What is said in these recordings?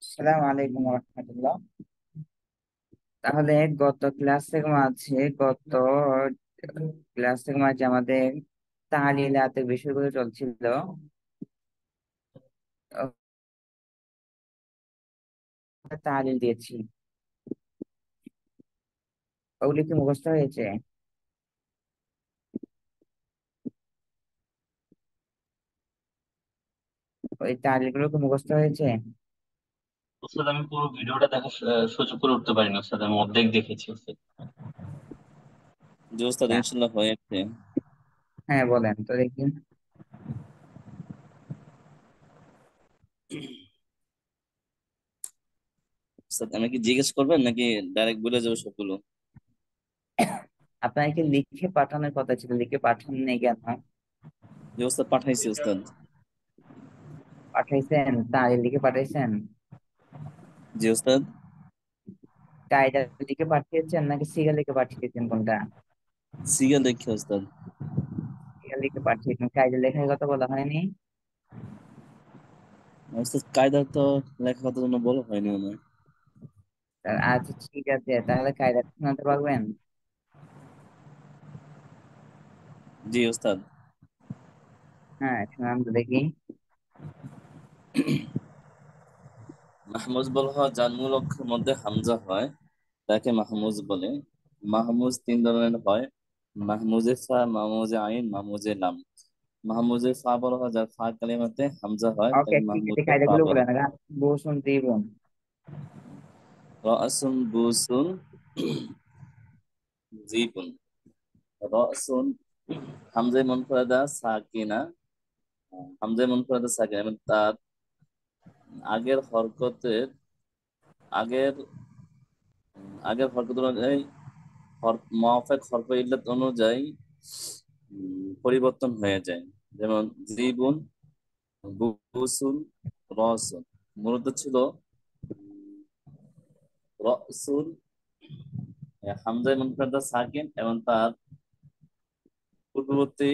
আসসালামু আলাইকুম রহমতুল্লাহ। তাহলে গত ক্লাস থেকে মাঝে আমাদের তাহলিলাতের বিষয়গুলো চলছিল। তাহলিল দিয়েছি, ওগুলি কি মুখস্থ হয়েছে? ওই তাহলিল গুলো কি মুখস্থ হয়েছে? ওস্তাদ, আমি পুরো ভিডিওটা দেখার সুযোগ করে উঠতে পারিনি ওস্তাদ। আমি অর্ধেক দেখেছি ওস্তাদ। জি ওস্তাদ, আচ্ছা, ইনশাল্লাহ হয়েছে। হ্যাঁ বলেন তো দেখি। ওস্তাদ, আমি কি জিজ্ঞেস করবেন নাকি ডাইরেক্ট বলে যাবো সবগুলো? আপনাকে লিখে পাঠানোর কথা ছিল, লিখে পাঠান নেই কেন? জি ওস্তাদ, পাঠাইছি ওস্তাদ। পাঠাইছেন? তাহলিল লিখে পাঠাইছেন? জি ওস্তাদ। কায়দা লিখে পাঠিয়েছেন নাকি সিগা লিখে পাঠিয়েছেন, কোনটা? সিগা দেখি ওস্তাদ। সিগা লিখে পাঠিয়েছেন, কায়দা লেখার কথা বলা হয়নি। ওস্তাদ, কায়দা তো লেখার জন্য বলা হয়নি মনে হয়। আচ্ছা ঠিক আছে, তাহলে কায়দা শোনাতে পারবেন? জি ওস্তাদ। হ্যাঁ শোনান তো দেখি। মাহমুজ বলা হয় যার মূল অক্ষরের মধ্যে হামজা হয়, তাকে মাহমুজ বলে। মাহমুজ তিন ধরনের হয়: মাহমুজে ফা, মাহমুজে আইন, মাহমুজে লাম। মাহমুজে ফা বলা হয় যার ফা কালিমাতে হামজা হয়, ওকে তাকে ঠিক আছে, মাহমুজে ফা কায়দাগুলো বলে। বলেন। বসুন দিবন। রাসুন বুসুন জিবুন। রাসুন হামজায় মুনফারাদা সাকিনা। হামজায় মুনফারাদা সাকিনা মানে তার আগের হরকতের আগের আগের হরকত অনুযায়ী, মাওয়াফেক হরফ ইল্লাত অনুযায়ী পরিবর্তন হয়ে যায়। যেমন জিবুন, বুসুন, রসুন। মূলত ছিল রসুন হামজায় মুনফারাদা সাকিন, এবং তার পূর্ববর্তী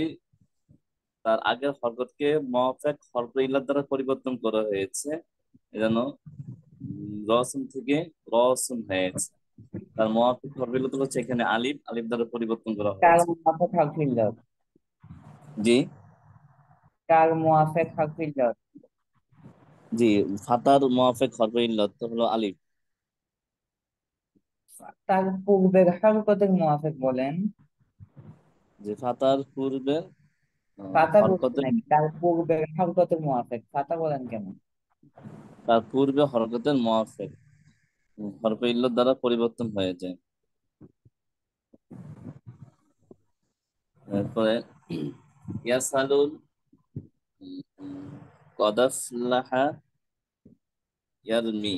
তার আগের হরকতকে মাওয়াফেক হরফ ইল্লাত দ্বারা পরিবর্তন করা হয়েছে। এজন্য রসুন থেকে রসুন হয়েছে। তার মাওয়াফেক হরফ ইল্লাত হচ্ছে এখানে আলিফ, আলিফ দ্বারা পরিবর্তন করা কাল হয়েছে। মুআফাক হারফিল jar। জি। কাল মুআফাক হারফিল jar। জি, ফাতার মাওয়াফেক হরফ ইল্লাত হলো আলিফ। তার পূর্বের হরকতের মুআফাক বলেন। যে ফাতার পূর্বে ফাতা বলছি হরকতের নাকি তার পূর্বের হরকতের মুআফাক? ফাতা বলেন কেন? তার পূর্বে হরকতের মাওয়াফেক হরফ ইল্লাত দ্বারা পরিবর্তন হয়ে যায়। তারপরে ইয়াসালুন, কদ আফলাহা ইয়ারমি।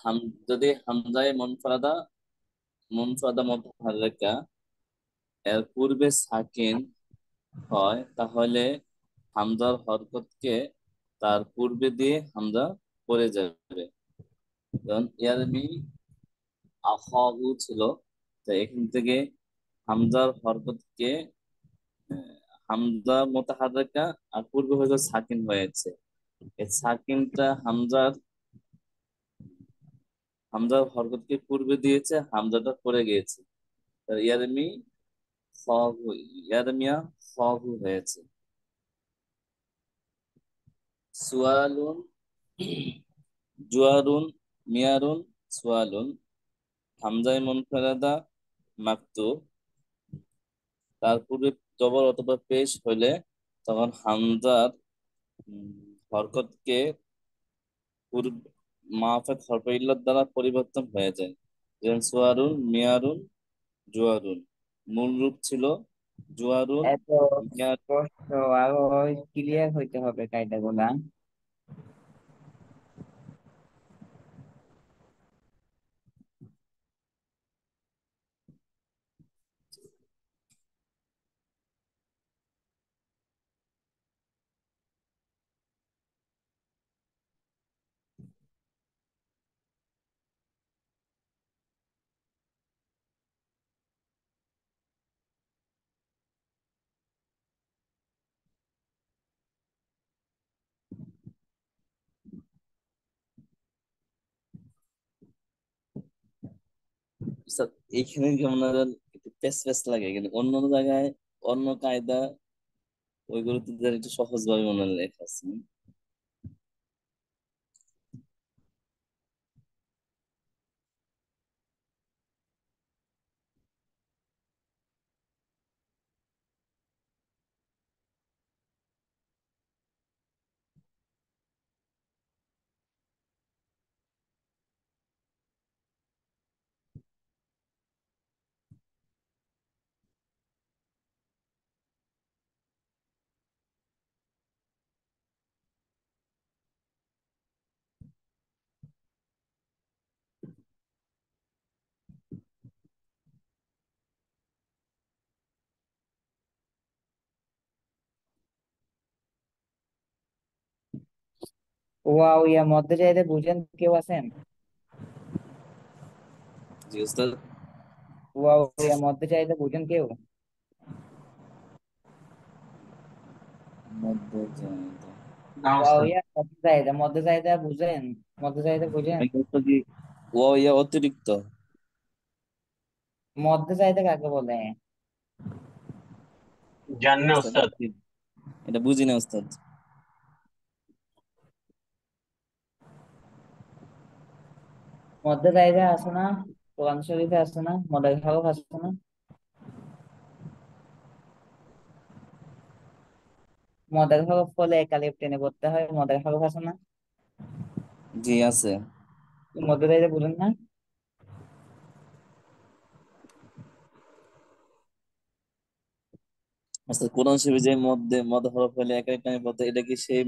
হাম যদি হামজায়ে মুনফারাদা মুতাহাররিকা এর পূর্বে সাকিন হয়, তাহলে হামজার হরকতকে তার পূর্বে দিয়ে হামজা পড়ে যাবে। যেমন ইয়ারমি আখাহু ছিল, তো এখান থেকে হামজার হরকতকে হামজা মুতাহাররিকা আর পূর্বে হয়তো সাকিন হয়েছে। এই সাকিনটা হামজার হরকতকে পূর্বে দিয়েছে, হামজাটা পড়ে গিয়েছে। তার ইয়ারমি খাহু, ইয়ারমিয়া খাহু হয়েছে। সুয়ালুন, জুয়ারুন, মিয়ারুন, সুয়ালুন। হামজায় মুনফারাদা মাকতুব, তার পূর্বে জবর অথবা পেশ হইলে তখন হামজার হরকতকে পূর্ব মাফেক হরফ ইল্লাত দ্বারা পরিবর্তন হয়ে যায়। যেমন সুয়ারুন, মিয়ারুন, জুয়ারুন। মূল রূপ ছিল জোয়ারুল এত মিয়ার। স্পষ্ট, আরো ক্লিয়ার হইতে হবে কায়দা গুলা। স্যার, এইখানে কেমন যেন একটু পেস পেস লাগে, কিন্তু অন্য অন্য জায়গায় অন্য কায়দা ওইগুলোতে যেন একটু সহজ ভাবে মনে হয় লেখা আছে। ওয়াও ইয়া মধ্যে চাইতে বুঝেন কেউ আছেন? জি উস্তাদ। ওয়াও ইয়া মধ্যে চাইতে বুঝেন কেউ? মধ্য জায়গা। না ওয়াও উস্তাদ। ইয়া মধ্যে চাইতে, মধ্যে চাইতে বুঝেন? মধ্যে চাইতে বুঝেন? আমি বলতো কি, ও ইয়া অতিরিক্ত। মধ্যে চাইতে কাকে বলে? জান না উস্তাদ উস্তাদ। এটা বুঝি না উস্তাদ। মধ্যে চাইতে আছে না? কোরআন শরীফে আছে না? মদের হরফ আছে না? মদের হরফ হলে একালিফ টেনে পড়তে হয়, মদের হরফ আছে না? জি আছে। মধ্যে চাইতে বুঝেন না? উস্তাদ, কোরআন শরীফে যে মধ্যে মদ হরফ হলে এক এক টাইমে পড়তে, এটা কি সেই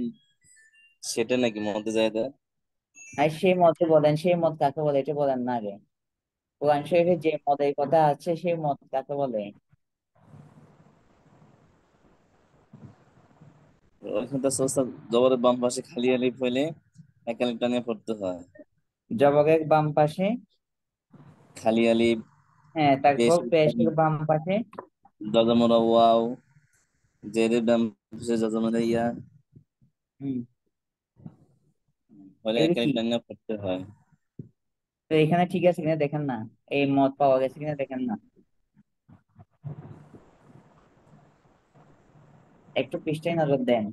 সেটা নাকি মধ্য জায়গা? আর সেই মতে বলেন, সেই মত কাকে বলে এটা বলেন না আগে। কোরআন শরীফে যে মদের কথা আছে সেই মত কাকে বলে? ওইখানে তো উস্তাদ জবরের বাম পাশে খালি আলিফ হইলে এক আলিফ টানিয়ে পড়তে হয়। জবরের বাম পাশে? খালি আলিফ, হ্যাঁ, তারপর পেশের পেশের বাম পাশে? যজমরা ওয়াও, জেরের বাম পাশে যজমরা ইয়া, হম। হলে এক এগুলি কি? আলিফ টানিয়ে পড়তে হয়। তো এখানে ঠিক আছে কিনা দেখেন না, এই মত পাওয়া গেছে কিনা দেখেন না। একটু পৃষ্ঠায় নজর দেন,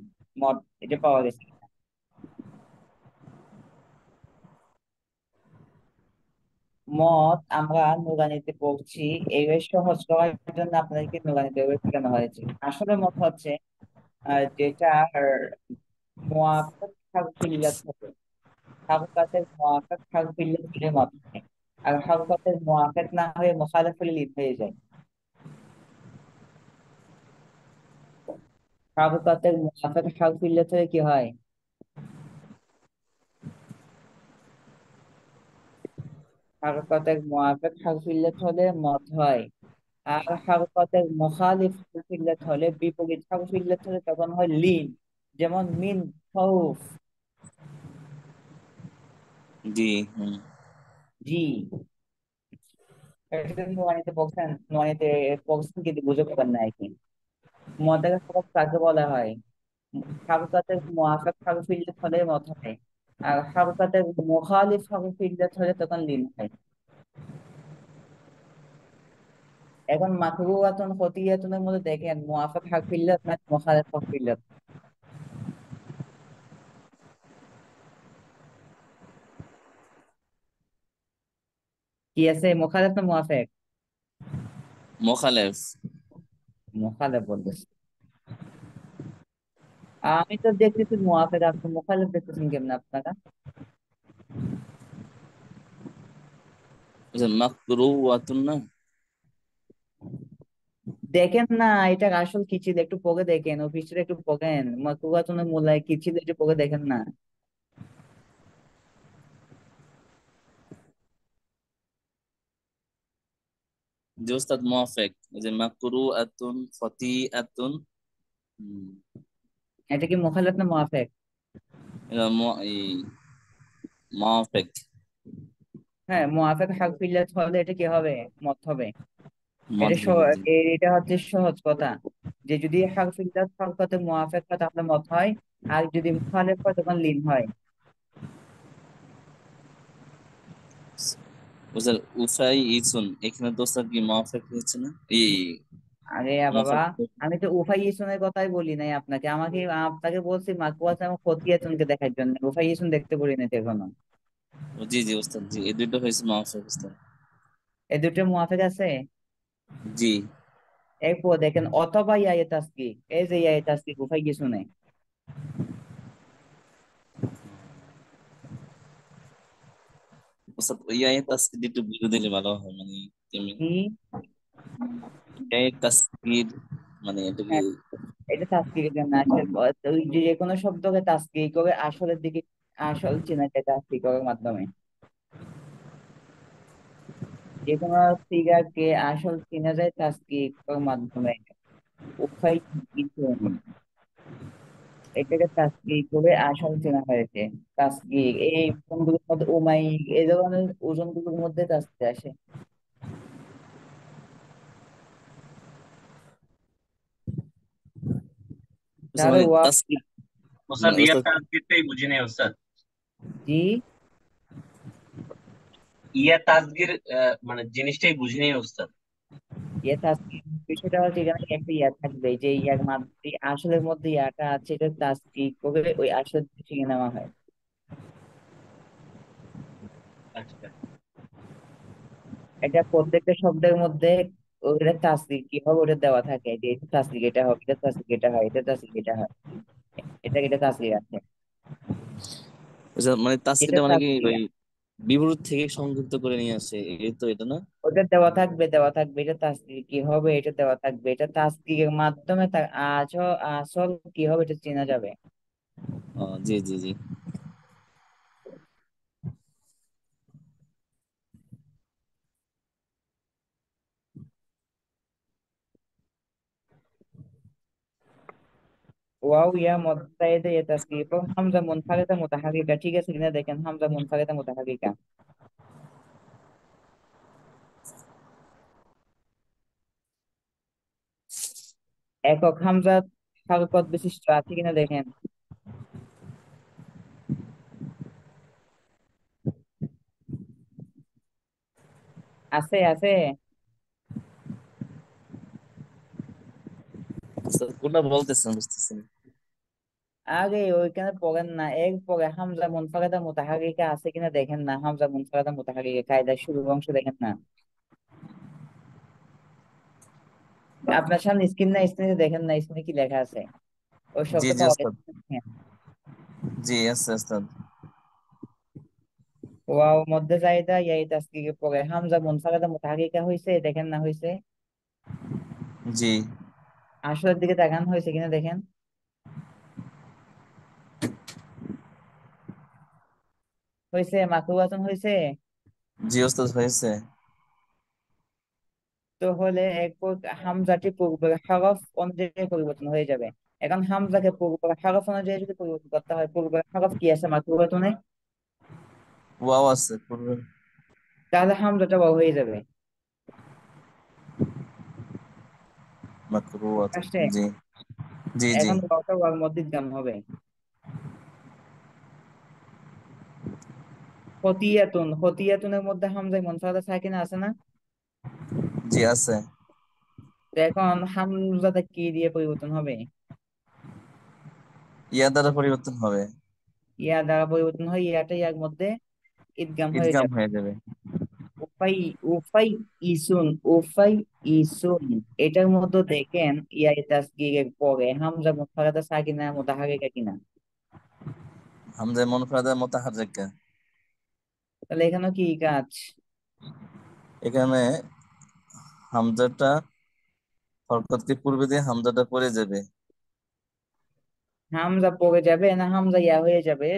মত এটা পাওয়া গেছে কিনা। মত আমরা নুরানিতে পড়ছি, এইভাবে সহজ করার জন্য আপনাদেরকে নুরানিতে এভাবে শেখানো হয়েছে। আসলে মত হচ্ছে যেটা মুআক্কাদ হারফ ইল্লাত থাকে, হারকাতের মুআক্কাদ হারফ ইল্লাত হলে মত হয়। আর হারকাতের মুআক্কাদ না হয়ে মুখালিফ হলে লিফ হয়ে যায়। হারকাতের মুআক্কাদ হারফ ইল্লাত হলে কি হয়? হারকাতের মুআক্কাদ হারফ ইল্লাত হলে মত হয়। আর হারকাতের মুখালিফ হারফ ইল্লাত হলে, বিপরীত হারফ ইল্লাত হলে তখন হয় লিন। যেমন মিন খাউফ। জি। হুম। জি। এটা নোয়ানিতে পড়ছেন, নোয়ানিতে পড়ছেন কিন্তু বুঝে পাবেন না কি। মদের হরফ কাকে বলা হয়? হারকাতের মুআক্কাদ হারফ ইল্লাত হলে মত হয়। আর হারকাতের মুখালিফ হারফ ইল্লাত হলে তখন লিন হয়। এখন মাকরুহাতুন খতিয়াতুনের মধ্যে দেখেন মুআফাক হারফ ইল্লাত না মুখালিফ হারফ ইল্লাত? কি আছে, মুখালিফ না মুআফাক? মোখালেফ। মুখালিফ বলতেছে। আমি তো দেখতেছি মুআফাক, আপনি মুখালিফ দেখতেছেন কেমন আপনারা? মাকরু ওয়াতুন না। দেখেন না, এটা আসল কি ছিল একটু পকে দেখেন, অফিসটা একটু পকেন, মাকুয়াতুনের মূলায় কি ছিল একটু পকে দেখেন না। যে ওস্তাদ মুয়াফেক, এই যে মাকরু আতুন ফতি আতুন। এটা কি মুখালাত না মুআফেক? এই মুয়াফেক। হ্যাঁ, মুআফেক হারফিল্লাত হলে এটা কি হবে? মত হবে। মদ এটা হবে জি। এটা হচ্ছে সহজ কথা, যে যদি হারফিল্লাত হরকতে মুআফেক হয় তাহলে মত হয়, আর যদি মুখালেফ হয় তখন লিন হয়। ওস্তাদ উফাই ইসুন, এখানে তো ওস্তাদ কি মুয়াফেক হয়েছে না? এই আরে বাবা, মুয়াফেক। আমি তো উফাই ইসুনের কথাই বলি নাই আপনাকে, আপনাকে বলছি মাকুয়াত এবং খতিয়াতুনকে দেখার জন্য, উফাই ইসুন দেখতে বলি না তো এখনো। জি জি ওস্তাদ, জি এই দুটো হয়েছে মুয়াফেক ওস্তাদ। এই দুটো মুআফেক আছে। জি এরপর দেখেন অথবা ইয়া তাসকিক, এই যে ইয়া তাসকিক উফাই ইসুনে। ওস্তাদ ওই আয়াত তাসকিদ একটু বুঝে দিলে ভালো হয়, মানে কেমন কি? আয়াত তাসকিদ, মানে এটা কি? হ্যাঁ, এটা তাসকিকের জন্য আসে। ওই যে যে কোনো শব্দকে তাসকিক করে আসলের দিকে, আসল চেনা যায় তাসকিকের মাধ্যমে। যে কোনো ফিগারকে আসল চেনা যায় তাসকিকের মাধ্যমে। উভয় কিছু নেই, এটাকে তাসকিক করে আসল চেনা হয়েছে। তাসকিক এই ওজনগুলোর মধ্যে এই ধরনের ওজনগুলোর মধ্যে তাসকিক আসে। ওস্তাদ তাহলে মানে ওয়াও। তাসকিদ, ওস্তাদ মানে ইয়া ওস্তাদ। তাসগিরটাই বুঝি নাই ওস্তাদ। জি। ইয়া তাসগির মানে জিনিসটাই বুঝি নাই ওস্তাদ। ইয়ে তাসকিক বিষয়টা হচ্ছে এখানে একটা ইয়া থাকবে, যে ইয়ার মাধ্যমে আসলের মধ্যে ইয়াটা আছে, এটা তাসকিক করে ওই আসল শিখে নেওয়া হয়। আচ্ছা এটা প্রত্যেকটা শব্দের মধ্যে ওটা তাসকিক কি হবে ওটা দেওয়া থাকে, যে এটা তাসকিক এটা হবে, এটা তাসকিক এটা হয়, এটা তাসকিক এটা হয়, এটা তাসকিক আছে। ওস্তাদ মানে যেটা তাসকিদটা মানে কি তাসকিক ওই বিবরণ থেকে সংযুক্ত করে নিয়ে আসে, এই তো এটা না? ওটা দেওয়া থাকবে, এটা তাসকিক কি হবে এটা দেওয়া থাকবে, এটা তাসকিকের মাধ্যমে তার আসল আসল কি হবে এটা চেনা যাবে। জি জি জি। ওয়াও ইয়া মুত্তাহিদা ইয়া তাসকিক এবং হামজা মুনফারিদা মুতাহারিকা, ঠিক আছে কিনা দেখেন, হামজা মুনফারিদা মুতাহারিকা। একক হামজা হারকত বিশিষ্ট আছে কিনা দেখেন। আছে আছে। ওস্তাদ কোনটা বলতেছেন বুঝতেছেন? আগে ওইখানে পড়েন না, পরে হামজা মুনফারিদা মুতাহারিকা আছে কিনা দেখেন না, হামজা মুনফারিদা মুতাহারিকা কায়দার শুরু অংশ দেখেন না। আপনার সামনে স্ক্রিন না, স্ক্রিনে দেখেন না, স্ক্রিনে কি লেখা আছে ওই জি শব্দ জি পাওয়া ওস্তাদ। গেছে কিনা? জি আছে ওস্তাদ। ওয়াও মধ্যে জায়দা ইয়াই তাসকিকে পরে হামজা মুনফারিদা মুতাহারিকা হয়েছে দেখেন না হয়েছে। জি আসলের দিকে তাকান হয়েছে কিনা দেখেন। হয়েছে, মাকরুয়াতুন হয়েছে। জি ওস্তাদ হয়েছে। তো হলে হামজাটি পূর্বের হরফ অনুযায়ী পরিবর্তন হয়ে যাবে। এখন হামজাকে পূর্বের হরফ অনুযায়ী যদি পরিবর্তন করতে হয়, পূর্বের হরফ কি আছে মাকরুয়াতুনে? ওয়াও আছে পূর্বে। তাহলে হামজাটা ওয়াও হয়ে যাবে। মাকরু আছে। আসছে। জি জি জি। এখন ওয়াওটা ওয়ার মধ্যে গাম হবে। হতিয়াতুনের মধ্যে হামজায় মুনফারাদা সাকিনা আছে না? জি আছে। তো এখন হামজাটা কি দিয়ে পরিবর্তন হবে? ইয়া দ্বারা পরিবর্তন হবে। ইয়া দ্বারা পরিবর্তন হয়, ইয়াটা ইয়ার মধ্যে ইদগাম হয়ে ইদগাম যাবে। হয়ে যাবে। উফাই উফাই ইসুন, উফাই ইসুন, এটার মধ্যে দেখেন ইয়া তাসগীরের পরে হামজা মুনফারাদা সাকিনা মুতাহারিকা কিনা। হামজা মুনফারাদা মুতাহাররিকা। তাহলে এখানে কি কাজ? এখানে হামজাটা হরকত কি পূর্বে দিয়ে হামজাটা পড়ে যাবে? হামজা পড়ে যাবে না হামজা ইয়া হয়ে যাবে?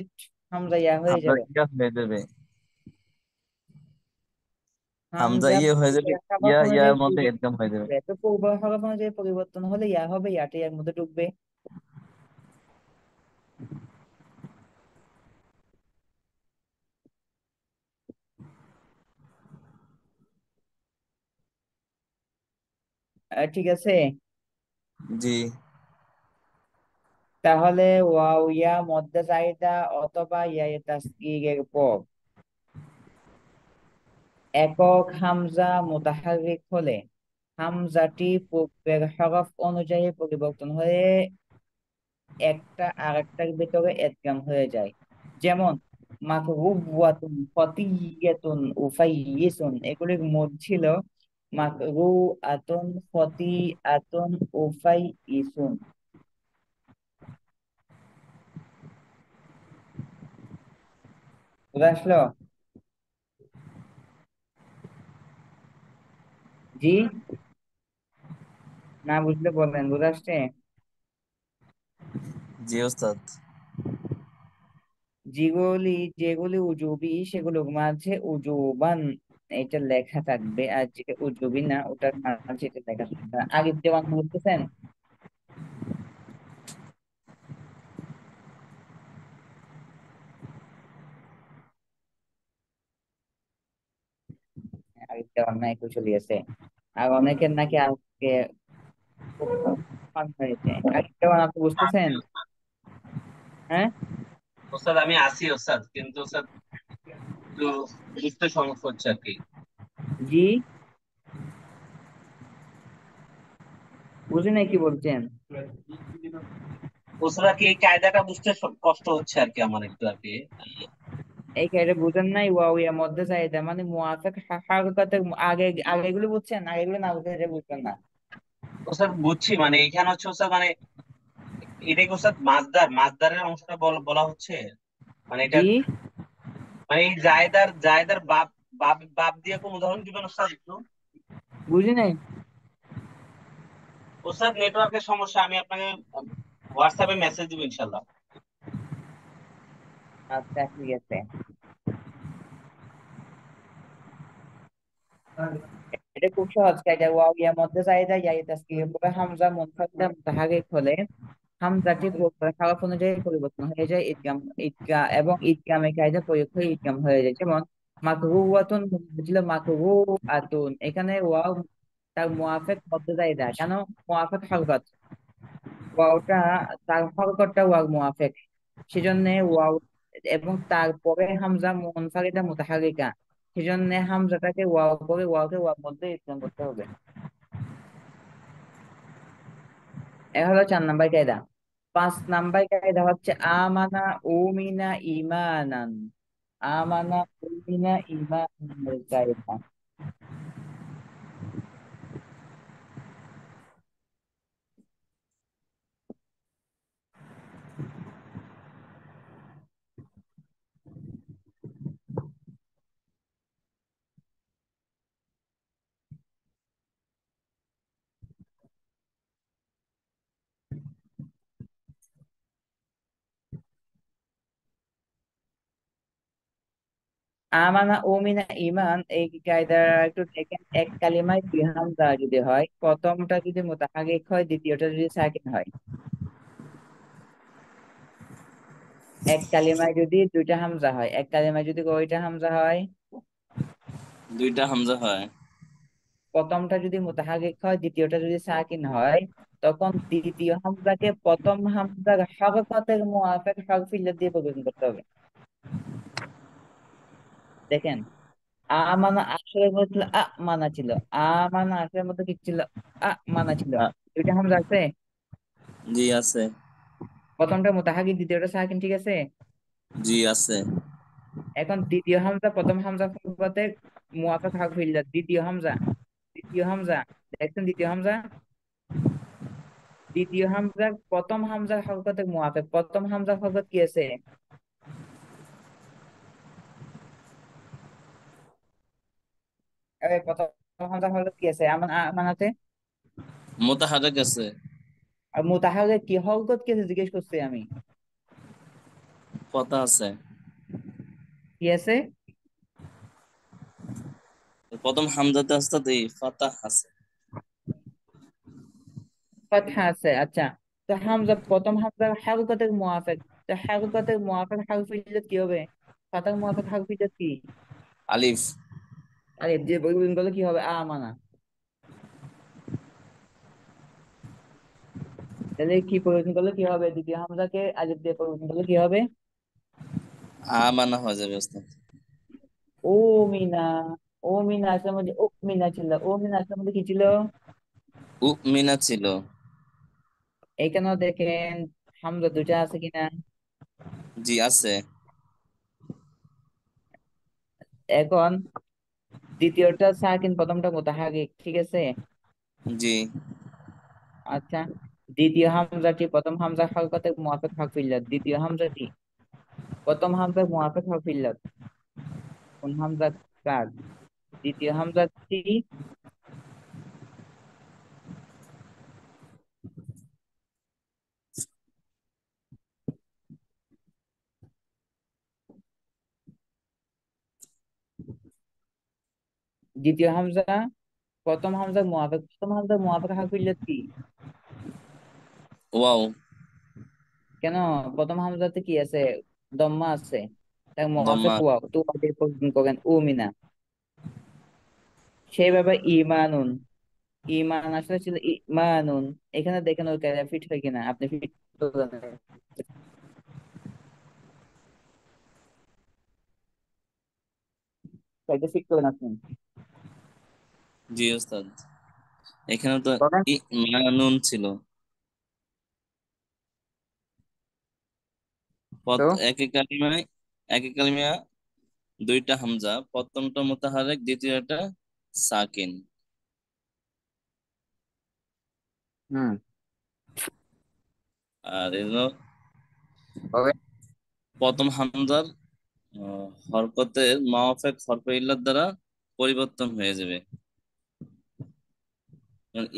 হামজা ইয়া হয়ে হামজা যাবে। ইয়া হয়ে যাবে। হামজা হামজা ইয়ে হয়ে যাবে। হরফ ইয়া অনুযায়ী ইয়ার মধ্যে পরিবর্তন ইদগাম হয়ে যাবে। হবে, তো পূর্ব হরফ অনুযায়ী পরিবর্তন হলে ইয়া হবে, ইয়াটা ইয়ার মধ্যে ঢুকবে। ঠিক আছে। জি। তাহলে ওয়াও ইয়া মধ্যে জায়দা অথবা ইয়া তাসগীরের পর একক হামজা মুতাহাররিক হলে হামজাটি পূর্বের হরফ অনুযায়ী পরিবর্তন হয়ে একটা আরেকটার ভিতরে ইদগাম হয়ে যায়। যেমন মাকরুওয়াতুন, ফতিয়াতুন, উফাইয়িসুন, এগুলির মোড ছিল মাকরুআতুন, ফতিআতুন, উফাইয়িসুন। বুঝা আসলো? জি, না বুঝলে বললেন, বুঝা আসছে? জি ওস্তাদ। যেগুলি যেগুলি উজুবি সেগুলোর মাঝে উজুবান এটা লেখা থাকবে, আর যেটা উজুবি না ওটার মাঝে এটা লেখা থাকবে না। আগে যেমন বুঝতেছেন, আগে দেওয়ার নাই কুশলী আছে। আর অনেকের নাকি আজকে খুব ফান হয়েছে। আগে দেওয়ান আপনি বুঝতেছেন? হ্যাঁ। ওস্তাদ আমি আসি ওস্তাদ, কিন্তু ওস্তাদ একটু বুঝতে সমস্যা হচ্ছে আর কি। জি, বুঝি নাই কি বলছেন। ওস্তাদ আর কি এই কায়দাটা বুঝতে কষ্ট হচ্ছে আর কি আমার একটু আর কি। এই কায়দা বুঝেন নাই, ওয়াও ইয়া মধ্যে চাহিদা মানে মুআফিক হারকাতের আগে, আগে এগুলো বুঝছেন, আগে এগুলো না বুঝলে এটা বুঝবেন না। ওস্তাদ বুঝছি, মানে এইখানে হচ্ছে ওস্তাদ, মানে এটা কি ওস্তাদ মাসদার মাসদারের অংশটা বলা হচ্ছে, মানে এটা, জি, মানে এই জায়দার জায়দার বাপ বাপ বাপ দিয়ে কোন উদাহরণ দিবেন ওস্তাদ একটু? বুঝি নাই। ওস্তাদ নেটওয়ার্কের সমস্যা, আমি আপনাকে হোয়াটসঅ্যাপে মেসেজ দিব ইনশাল্লাহ। আচ্ছা ঠিক আছে। এটা খুব সহজ কায়দা, ওয়াও ইয়া মধ্যে চাহিদা ইয়া তাসকির পরে হামজা মুনফাতিহা মুতাহারিক হলে হামজাটি হরফ অনুযায়ী পরিবর্তন হয়ে যায় ইদগাম, এবং ইদগামের কায়দা প্রয়োগ হয়ে ইদগাম হয়ে যায়। যেমন মাকরুওয়াতুন ছিল মাকরুআতুন, এখানে ওয়াও তার মুআফিক মধ্যে জায়দা, কেন? মুআফিক হরকত, ওয়াওটা তার হরকতটা ওয়াও মুআফিক, সেজন্য ওয়াও, এবং তারপরে হামজা মুনফারিদা মুতাহারিকা, সেজন্য হামজাটাকে ওয়াও করে ওয়াওকে ওয়াও মধ্যে ইদগাম করতে হবে। এ হলো 4 নাম্বার কায়দা। 5 নাম্বার কায়দা হচ্ছে আমানা উমিনা ইমানান। আমানা উমিনা ইমানের কায়দা। আমানা উমিনা ইমান এই কায়দা একটু দেখেন, এক কালিমায় দুই হামজা যদি হয়, প্রথমটা যদি মুতাহারিক হয়, দ্বিতীয়টা যদি সাকিন হয়। এক কালিমায় যদি দুইটা হামজা হয়, এক কালিমায় যদি কয়টা হামজা হয়? দুইটা হামজা হয়। প্রথমটা যদি মুতাহারিক হয়, দ্বিতীয়টা যদি সাকিন হয়, তখন দ্বিতীয় হামজাকে প্রথম হামজার হরকতের মুআফিক হরফ ইল্লাত দিয়ে পরিবর্তন করতে হবে। দেখেন, আমানা আসরের মধ্যে ছিল আ মানা ছিল, আমানা আসরের মধ্যে কি ছিল? আ মানা ছিল। আ- দুইটা হামজা আছে, জি আছে। প্রথমটা মুতাহারিক দ্বিতীয়টা সাকিন, ঠিক আছে। জি আছে। এখন দ্বিতীয় হামজা প্রথম হামজা হরকতের মুআফিক হরফ ইল্লাত, দ্বিতীয় হামজা, দ্বিতীয় হামজা, দেখছেন দ্বিতীয় হামজা, দ্বিতীয় হামজা প্রথম হামজার হরকতের মুআফিক, প্রথম হামজার হরকত কি আছে? প্রথম হামজার হরকত কি আছে আমানাতে? মোতাহারিক আছে। আর মুতাহারিক কি হরকত কেসে জিজ্ঞেস করছি আমি। কথা আছে। কি আছে? প্রথম হামজাতে আসতে ফাতাহ আছে। কথা আছে, আচ্ছা। তো হামজা প্রথম হামজা হরকতের মুআফিক। তো হরকতের মুআফিক হরফ ইল্লাত কি হবে? ফাতাহ মুআফিক হরফ ইল্লাত কি? আলিফ। আলিফ দিয়ে পরিবর্তন করলে কি হবে? আমানা। তাহলে কি পরিবর্তন করলে কি হবে? দ্বিতীয় হামজাকে আলিফ দিয়ে পরিবর্তন করলে কি হবে? আমানা হয়ে যাবে ওস্তাদ। ও মিনা। ও মিনা আসলে মধ্যে ও মিনা ছিল, ও মিনা আসলে মধ্যে কি ছিল? মিনা ছিল। এইখানেও দেখেন হামজা দুইটা আছে কিনা। জি আছে। এখন দ্বিতীয়টা সাকিন, প্রথমটা মুতাহারিক, ঠিক আছে। জি। আচ্ছা, দ্বিতীয় হামজাটি প্রথম হামজা হরকতের মুআফিক হরফ ইল্লাত, দ্বিতীয় হামজাটি প্রথম হামজার মুআফিক হরফ ইল্লাত। কোন হামজা? কার? দ্বিতীয় হামজাটি দ্বিতীয় হামজা প্রথম হামজার মুআফিক, প্রথম হামজার মুআফিক হরফ ইল্লাত কি? ওয়াও। কেন? প্রথম হামজাতে কি আছে? দম্মা আছে। তার মুআফিক দম্মা। ওয়াও, তো ওয়াও দিয়ে পরিবর্তন করেন উমিনা। সেইভাবে ইমানুন, ইমান আসলে ছিল ইমানুন। এখানে দেখেন ওই ফিট হয় কিনা, আপনি ফিট ফিট করেন আপনি। জি ওস্তাদ। এখানে তো করেন ইমানুন ছিল। তো। একই কালিমায়, একই কালিমা দুইটা হামজা, প্রথমটা মুতাহারিক, দ্বিতীয়টা সাকিন। হুম। আর এগুলো হবে। প্রথম হামজার হরকতের মাওয়াফেক হরফে ইল্লাত দ্বারা পরিবর্তন হয়ে যাবে। যেমন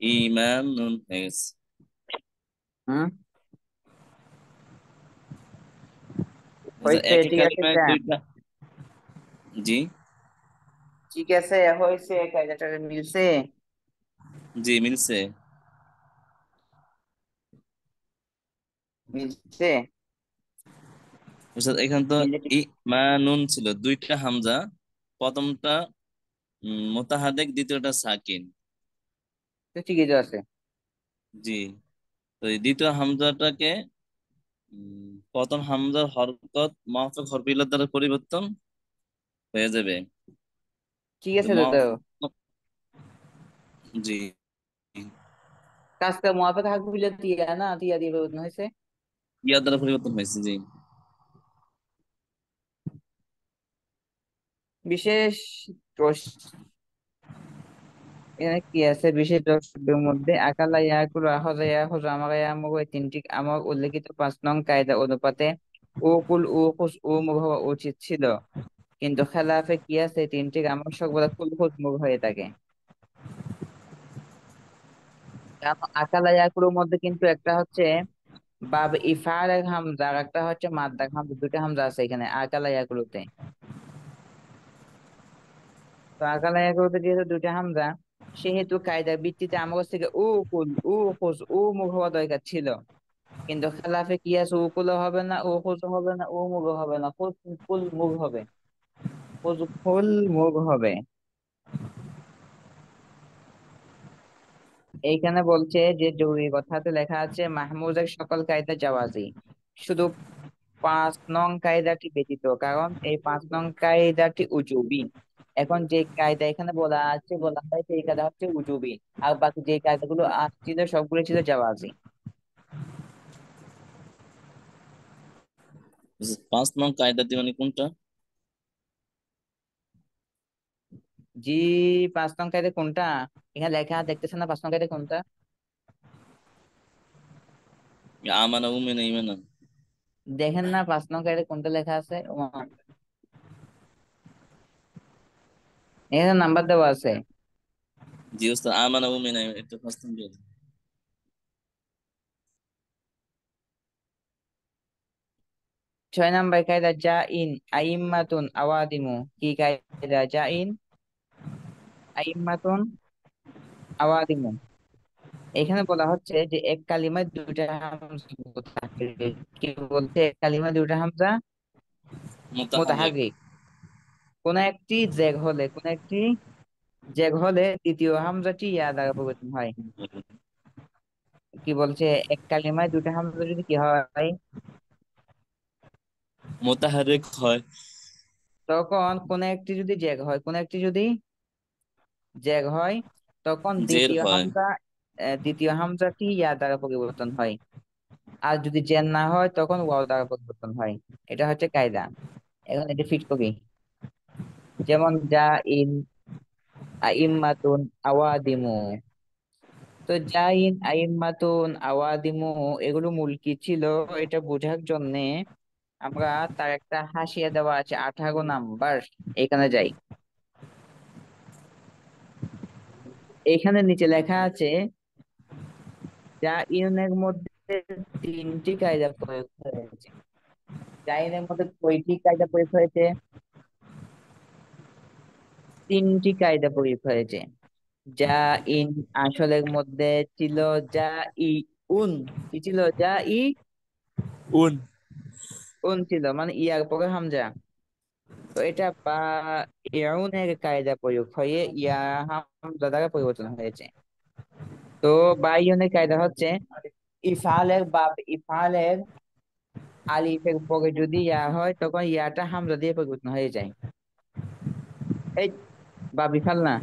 ইমান নুন হয়ে গেছে। হুম। আচ্ছা, হয়েছে, একই ঠিক আছে কালিমায় স্যার। দুইটা। জি। ঠিক আছে, হয়েছে, কায়দাটা মিলছে। জি মিলছে। মিলছে। আচ্ছা, এখানে তো মিললে ঠিক। ইমানুন ছিল দুইটা হামজা, প্রথমটা মুতাহারিক, দ্বিতীয়টা সাকিন। তো ঠিকই তো আছে। জি। তো এই দ্বিতীয় হামজাটাকে প্রথম হামজার হরকত মাওয়াফেক হরফে ইল্লাত দ্বারা পরিবর্তন হয়ে যাবে। ঠিক তো আছে তো। জি। কাজটা মুআফিক হরফ ইল্লাত তিয়া না, তিয়া দিয়ে পরিবর্তন হয়েছে। ইয়ার দ্বারা পরিবর্তন হয়েছে। জি। বিশেষ দোষ। এখানে কি আছে? বিশেষ দ্রষ্টব্যের মধ্যে আকালা ইয়াকুলু, আখাযা ইয়াখুযু, আমারা ইয়ামুরু, এই তিনটি আমার উল্লেখিত 5 নং কায়দা অনুপাতে উকুল, উখুস, উমুর হওয়া উচিত ছিল, কিন্তু খেলাফে কি আছে? তিনটি আমার সর্বদা কুল হুজমুর হয়ে থাকে। কারণ আকালা ইয়াকুলুর মধ্যে কিন্তু একটা হচ্ছে বাব ইফালের হামজা, আর একটা হচ্ছে মাদ্দার হামজা, দুটো হামজা আছে এখানে আকালা ইয়াকুলুতে। তো আকালা ইয়াকুলুতে যেহেতু দুটো হামজা, সেহেতু কায়দার ভিত্তিতে আমার কাছ থেকে উকুল, উখুস, উমুর হওয়া দরকার ছিল, কিন্তু খেলাফে কি আছে? উকুল হবে না, উখুস হবে না, উমুর হবে না, ফুল মুগ হবে। ফুল মুগ হবে। এইখানে বলছে যে জরুরি কথাতে লেখা আছে মাহমুদের সকল কায়দা জাওয়াজি, শুধু 5 নং কায়দাটি ব্যতীত, কারণ এই 5 নং কায়দাটি উজুবি। এখন যে কায়দা এখানে বলা আছে, বলা হয়েছে এই কায়দা হচ্ছে উজুবি, আর বাকি যে কায়দাগুলো আসছিল সবগুলো ছিল জাওয়াজি। 5 নং কায়দাটি মানে কোনটা? জি, 5 নং কায়দা কোনটা? এখানে লেখা দেখতেছেন না 5 নং কায়দা কোনটা? আমানা উমিনা ইমানা। দেখেন না 5 নং কায়দা কোনটা লেখা আছে? এখানে নাম্বার দেওয়া আছে। জি ওস্তাদ, আমানা মুমিনা একটু প্রশ্ন দিয়ে দিন। 6 নম্বর কায়দা যা ইন আইম্মাতুন আওয়াদিমু। কি কায়দা? যা ইন আইম্মাতুন আওয়াদিমু। এখানে বলা হচ্ছে যে এক কালিমায় দুইটা হামজা থাকে। কি বলছে? এক কালিমায় দুইটা হামজা মুতাহাররিক। মুতাহাররিক। কোন একটি জেগ হলে দ্বিতীয় হামজাটি ইয়া দ্বারা পরিবর্তন হয়। কি বলছে? এক কালিমায় দুইটা হামজা যদি কি হয়, মুতাহাররিক হয়। তখন কোন একটি যদি জেগ হয়, তখন জের হয়। দ্বিতীয় হামজাটি ইয়া দ্বারা পরিবর্তন হয়। আর যদি জের না হয় তখন ওয়াও দ্বারা পরিবর্তন হয়। এটা হচ্ছে কায়দা। এখন এটা ফিট করি। যেমন যা ইন আইম্মাতুন আওয়াদিমু। তো জাইন আইম্মাতুন আওয়াদিমু এগুলো মূল কি ছিল এটা বোঝার জন্য আমরা তার একটা হাসিয়া দেওয়া আছে 18 নাম্বার। এখানে যাই। এখানে নিচে লেখা আছে জাইনের মধ্যে 3টি কায়দা প্রয়োগ হয়েছে। জাইনের মধ্যে কয়টি কায়দা প্রয়োগ হয়েছে? 3টি কায়দা প্রয়োগ হয়েছে। যা ইন আসলের মধ্যে ছিল যা ই উন। কি ছিল? যা ই উন। উন ছিল, মানে ইয়ার পরে হামজা। তো এটা বা ইয়াউনের কায়দা প্রয়োগ হয়ে ইয়া হামজা দ্বারা পরিবর্তন হয়েছে। তো বাইয়নের কায়দা হচ্ছে ইফালের আলিফের পরে যদি ইয়া হয় তখন ইয়াটা হামজা দিয়ে পরিবর্তন হয়ে যায়। এই বা বিফাল না,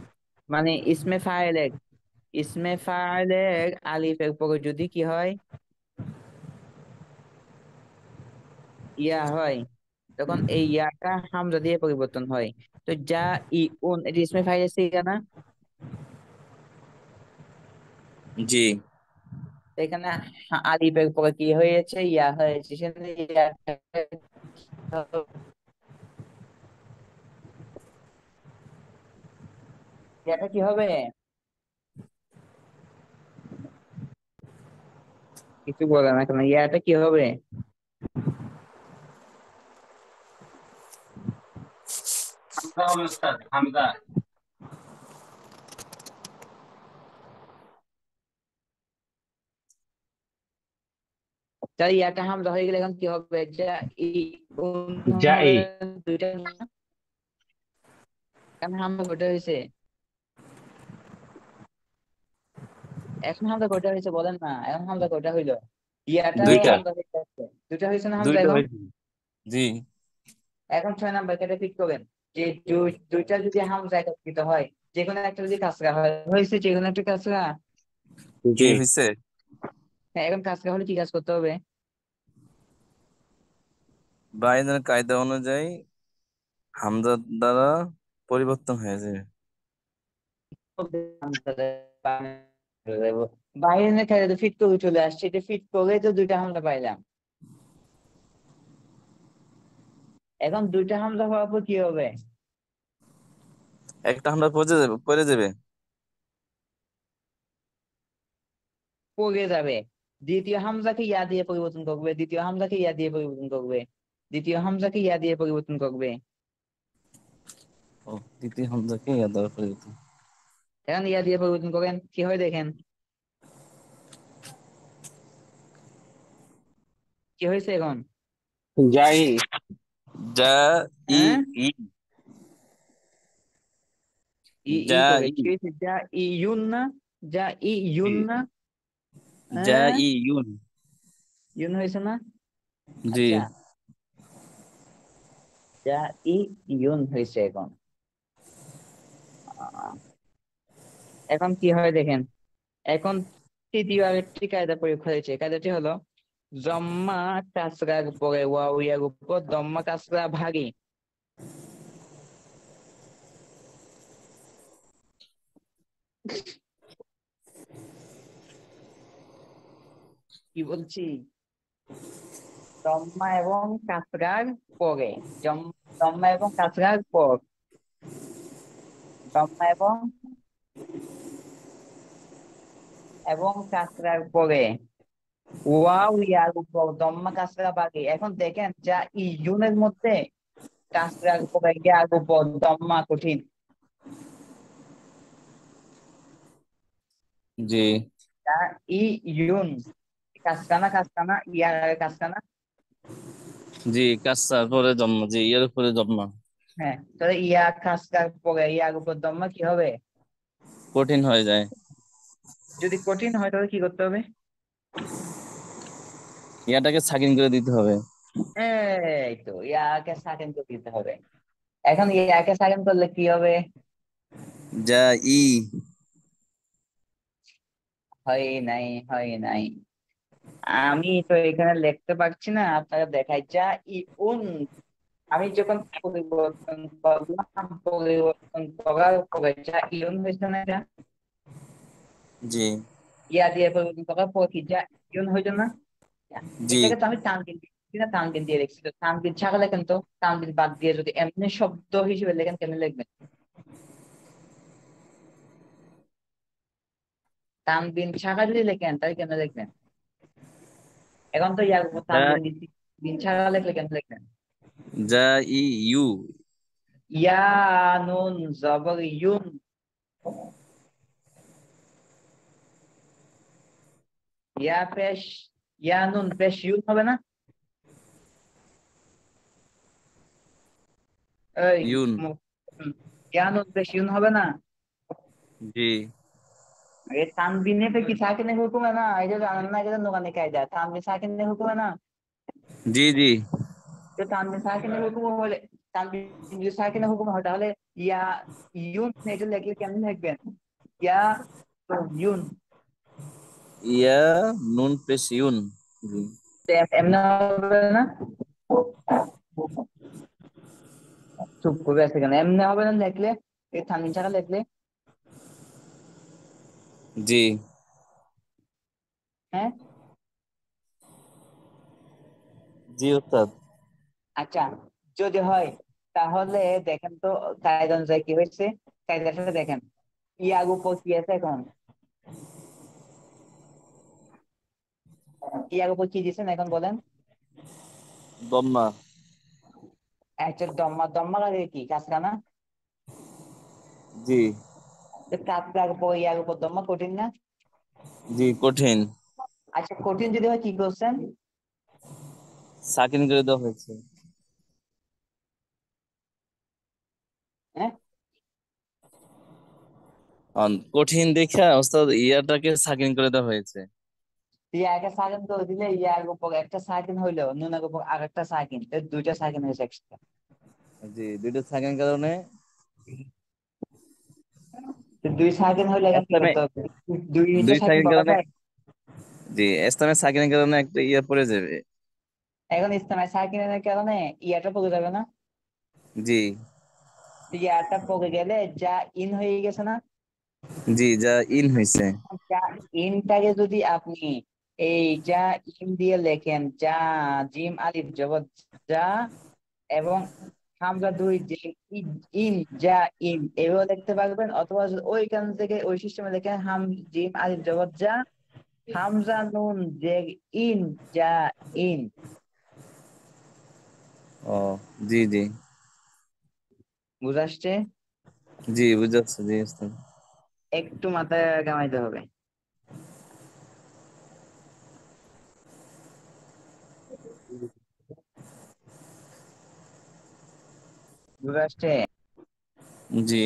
মানে ইসমে ফাইলের আলিফের পরে যদি কি হয়, ইয়া হয়, তখন এই ইয়াটা হামজা দিয়ে পরিবর্তন হয়। তো যা ই উন এটা ইসমে ফাইলের সিগা না? জি। তো এখানে আলিফের পরে কি হয়েছে? ইয়া হয়েছে। সেখানে ইয়াটা কি হবে? কিছু বলে না কেন? ইয়াটা কি হবে? হামজা হবে উস্তাদ, হামজা। তাই ইয়াটা হামজা হয়ে গেলে এখন কি হবে? যা ই উন জাই। হলে দুইটা না? কারণ হামজা কয়টা হয়েছে? এখন হামজা কয়টা হয়েছে বলেন না? এখন হামজা কয়টা হইলো? ইয়াটাও দুইটা। হামজা হয়ে যাচ্ছে। দুইটা হয়েছে না হামজা দুইটা এখন? হয়েছে। জি। এখন 6 নাম্বার কেটে ঠিক করেন যে দুইটা যদি হামজা একত্রিত হয়, যে কোনো একটা যদি কাসরা হয়, হয়েছে যে কোনো একটা কাসরা। জি জি। হয়েছে। হ্যাঁ, এখন কাসরা হলে কি কাজ করতে হবে? বাইনের কায়দা অনুযায়ী হামজা দ্বারা পরিবর্তন হয়ে যাবে। বাইরে খেলে তো ফিট করে চলে আসছে, এটা ফিট করে তো দুইটা হামলা পাইলাম। এখন দুইটা হামলা হওয়ার পর কি হবে? একটা হামলা পড়ে যাবে। পড়ে যাবে। দ্বিতীয় হামজাকে ইয়া দিয়ে পরিবর্তন করবে, দ্বিতীয় হামজাকে ইয়া দিয়ে পরিবর্তন করবে, দ্বিতীয় হামজাকে ইয়া দিয়ে পরিবর্তন করবে। ও, তৃতীয় হামজাকে ইয়া দ্বারা পরিবর্তন। এখন ইয়া দিয়ে পরিবর্তন করেন, কি হয় দেখেন। কি হয়েছে এখন? জাই। যা ই হ্যাঁ, ই ই ই যা করে ই কি হয়েছে? যা ই ইউন না? যা ই ইউন না? যা হ্যাঁ, ই ইউন। ইউন হয়েছে না? জি। আচ্ছা, যা ই ইউন হয়েছে এখন। আহ, এখন কি হয় দেখেন। এখন তৃতীয় আরেকটি কায়দা প্রয়োগ হয়েছে। কায়দাটি হলো জম্মা কাসরার পরে ওয়াও ইয়ার উপর দম্মা কাসরা ভারী। কি বলছি? দম্মা এবং কাসরার পরে, দম্মা এবং কাসরার পর, দম্মা এবং এবং কাসরার পরে ওয়াও ইয়ার উপর দম্মা কাসরা বাকি। এখন দেখেন যা ইউনের মধ্যে কাসরার পরে ইয়ার উপর দম্মা কঠিন। জি যা ইউন কাসরানা কাসরানা ইয়ার কাসরানা। জি, কাসার পরে জন্ম, জি এর উপরে জন্ম। হ্যাঁ, তাহলে ইয়া কাসরার পরে ইয়ার উপর দম্মা কি হবে? কঠিন হয়ে যায়। যদি কঠিন হয় তাহলে কি করতে হবে? ইয়াটাকে সাকিন করে দিতে হবে। এই তো ইয়াকে সাকেন করে দিতে হবে। এখন ইয়াকে সাকেন করলে কি হবে? যা ই। হয় নাই, হয় নাই। আমি তো এখানে লিখতে পারছি না, আপনাকে দেখাই যা উন। আমি যখন পরিবর্তন করলাম, পরিবর্তন করার পরে যা ইউন হয়েছে না, এটা জি ইয়া দিয়ে পরিবর্তন করার পর কি যা ইউন হয়েছে না? জি। এটাকে তো আমি টানবিন দিচ্ছি না, টানবিন দিয়ে লিখছি। তো টানবিন ছাড়া লেখেন তো, টানবিন বাদ দিয়ে যদি এমনি শব্দ হিসেবে লেখেন কেন লিখবেন? টানবিন ছাড়া যদি লেখেন তাহলে কেন লিখবেন? এখন তো ইয়ার উপর যা টানবিন দিচ্ছি, বিন ছাড়া লিখলে কেন লিখবেন? যা ই ইউ। ইয়া নুন জবর ইউন। ইয়া পেশ, ইয়া নুন পেশ ইউন হবে না? এই ইউন। মু- ইয়া নুন পেশ ইউন হবে না? জি ये तानबीने पे की साकिन हुक्म है ना, ये जो जानना है, नुकाने कायदा तानबीन साकिन हुक्म है ना। জি জি। जो तानबीन साकिन हुक्म बोले, तानबीन जो साकिन हुक्म हटा ले, या यून ने जो लेके কেমন লিখবেন? या তো ইউন ইয়া নুন পেশ ইউন। জি এমন হবে না? চুপ করে আছে কেন? এমনি হবে না লিখলে, এই তানবীন ছাড়া লিখলে। জি হ্যাঁ, জি ওস্তাদ। আচ্ছা, যদি হয় তাহলে দেখেন তো কায়দা অনুযায়ী কি হয়েছে। কায়দাটা দেখেন, ইয়ার উপর কি আছে এখন? ইয়ার উপর কি দিচ্ছেন এখন বলেন? দম্মা। একটা দম্মা, দম্মা লাগে কি কাঁচরা না? জি কাঁচরার উপর ইয়ার উপর দম্মা কঠিন না? জি, কঠিন। আচ্ছা, কঠিন যদি হয় কি করছেন? সাকিন করে দেওয়া হয়েছে। হ্যাঁ, কঠিন দেখা ওস্তাদ ইয়াটাকে সাকিন করে দেওয়া হয়েছে। ইয়াকে সাকিন করে দিলে ইয়ার উপর একটা সাকিন হইলো, নুনের উপর আর একটা সাকিন, দুইটা সাকিন হয়েছে এক্সট্রা। জি, দুইটা সাকিন কারণে দুই সাকিন হইলে এখন কি ইসলামে, করতে হবে? দুইটা দুই সাকিন সাকিন বলা কারণে, যায়? জি ইসলামে সাকিনের কারণে একটা ইয়ে পড়ে যাবে। এখন ইস্তেমায় সাকিনের কারণে ইয়াটা পড়ে যাবে না? জি ইয়াটা পড়ে গেলে যা ইন হয়ে গেছে না? জি, যা ইন হয়েছে। যা ইনটাকে যদি আপনি এই যা ইন দিয়ে লেখেন, যা জিম আলিফ জবর যা, এবং হামজা দুই যে ইন যা ইন, এভাবে লিখতে পারবেন। অথবা যদি ওইখান থেকে ওই সিস্টেমে দেখেন হাম জিম আলিফ জবর যা, হামজা নুন যে ইন যা ইন। ও জি জি বুঝা আসছে? জি, বুঝাচ্ছে জি ওস্তাদ। একটু মাথায় কামাইতে হবে। বুঝা আসছে? জি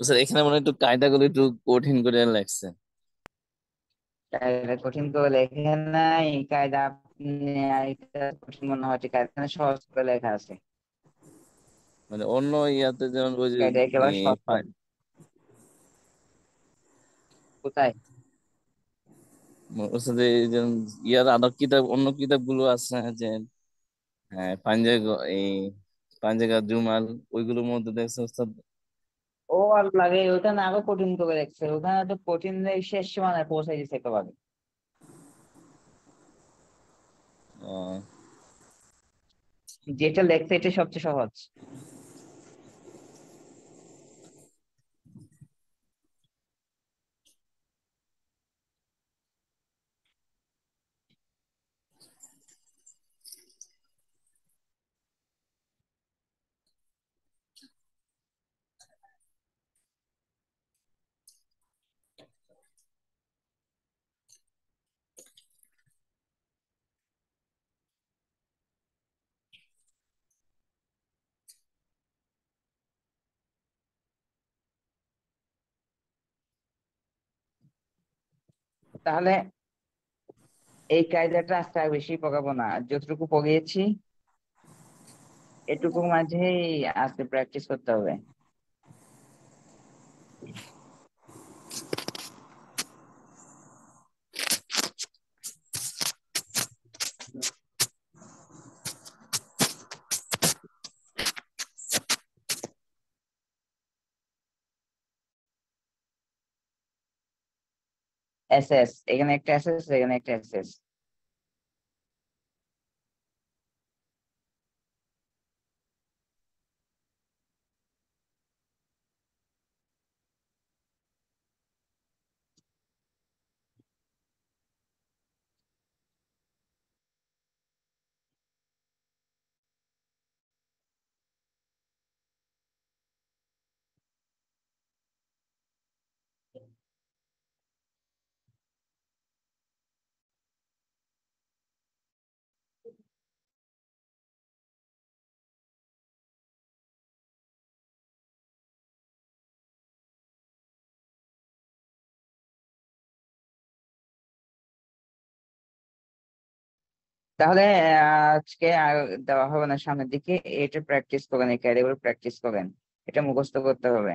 স্যার, এখানে মনে হয় একটু কায়দাগুলো একটু কঠিন করে লাগছে। কায়দা কঠিন করে লেখেন নাই, কায়দা আপনি আরেকটা কঠিন মনে হয়, ঠিক আছে, এখানে সহজ করে লেখা আছে। মানে অন্য ইয়াতে যেমন ওই যে কায়দা একেবারে সহজ করে। কোথায়? ওর সাথে এই যে ইয়ার আরো কিতাব, অন্য কিতাব গুলো আছে যে, হ্যাঁ পাঞ্জাবি এই পাঞ্জেকা জুমাল ওইগুলোর মধ্যে দেখছে ওস্তাদ। ও আর লাগে ওখানে আরো কঠিন করে রাখছে, ওখানে তো কঠিনের শেষ সীমানায় পৌঁছে দিছে একেবারে। আহ, যেটা লেখছে এটা সবচেয়ে সহজ। তাহলে এই কায়দাটা আজকে আর বেশি পকাবো না, যতটুকু পগিয়েছি এটুকুর মাঝেই আজকে প্র্যাকটিস করতে হবে। এসএস, এখানে একটা এসএস, এখানে একটা এসএস। তাহলে আজকে আর দেওয়া হবে না সামনের দিকে, এটা প্র্যাকটিস করেন, এই ক্যারিয়ার প্র্যাকটিস করেন, এটা মুখস্থ করতে হবে।